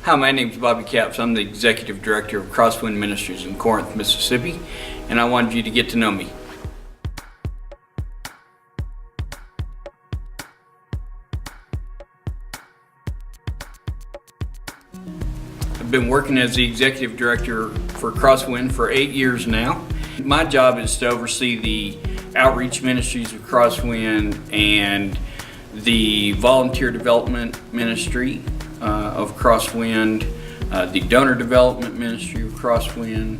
Hi, my name is Bobby Capps. I'm the Executive Director of Crosswind Ministries in Corinth, Mississippi, and I wanted you to get to know me. I've been working as the Executive Director for Crosswind for 8 years now. My job is to oversee the outreach ministries of Crosswind and the volunteer development ministry of Crosswind, the donor development ministry of Crosswind,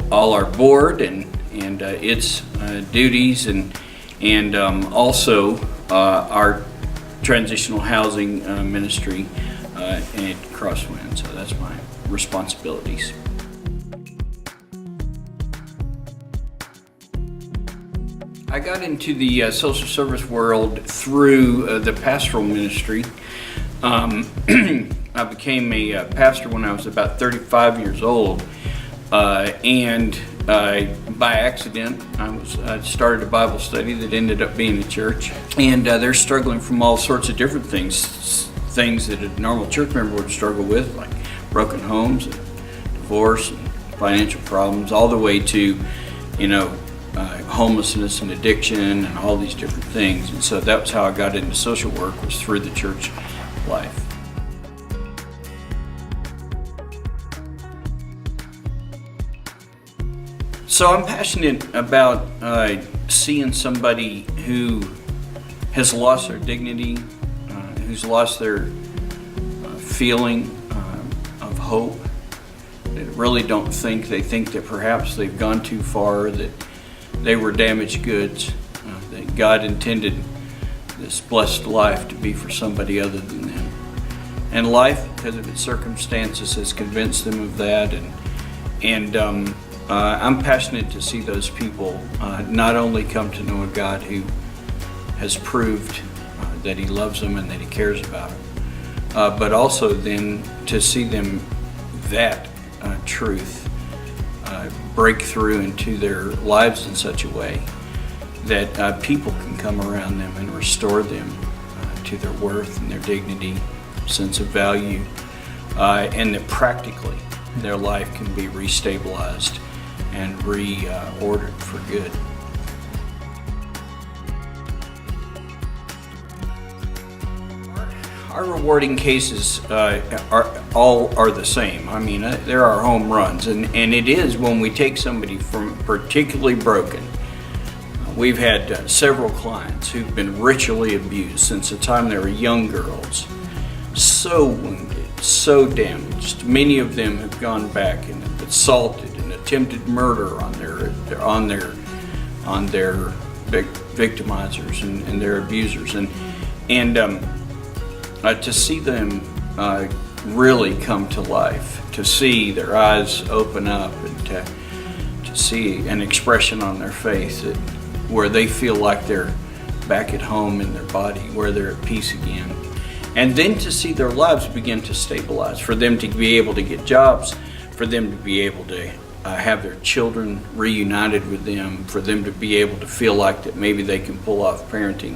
all our board and its duties, and also our transitional housing ministry at Crosswind. So that's my responsibilities. I got into the social service world through the pastoral ministry. I became a pastor when I was about 35 years old, and by accident I started a Bible study that ended up being a church, and they're struggling from all sorts of different things that a normal church member would struggle with, like broken homes, and divorce, and financial problems, all the way to, homelessness and addiction and all these different things. And so that was how I got into social work, was through the church life. So I'm passionate about seeing somebody who has lost their dignity, who's lost their feeling of hope, that really don't think, they think that perhaps they've gone too far, that they were damaged goods, that God intended this blessed life to be for somebody other than them. And life, because of its circumstances, has convinced them of that. And I'm passionate to see those people not only come to know a God who has proved that He loves them and that He cares about them, but also then to see them that truth break through into their lives in such a way that people can come around them and restore them to their worth and their dignity, sense of value, and that practically their life can be restabilized and reordered for good. Our rewarding cases are the same. I mean, there are home runs, and it is when we take somebody from particularly broken. We've had several clients who've been ritually abused since the time they were young girls, so wounded, so damaged. Many of them have gone back and have assaulted and attempted murder on their victimizers and their abusers, and to see them really come to life, to see their eyes open up, and to see an expression on their face where they feel like they're back at home in their body, where they're at peace again. And then to see their lives begin to stabilize, for them to be able to get jobs, for them to be able to have their children reunited with them, for them to be able to feel like that maybe they can pull off parenting.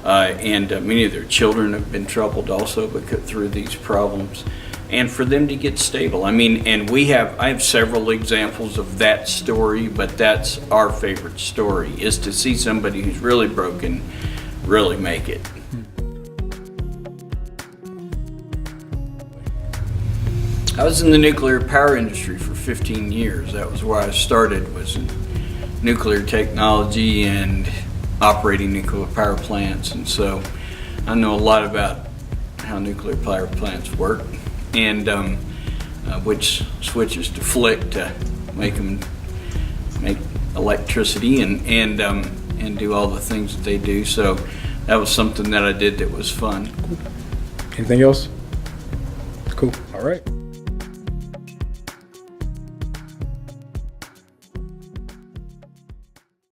And many of their children have been troubled also, but cut through these problems. And for them to get stable. I mean, and I have several examples of that story, but that's our favorite story, is to see somebody who's really broken really make it. I was in the nuclear power industry for 15 years. That was where I started, was in nuclear technology and operating nuclear power plants. And so I know a lot about how nuclear power plants work, and which switches to flick to make electricity and do all the things that they do. So that was something that I did that was fun. Anything else? Cool. All right.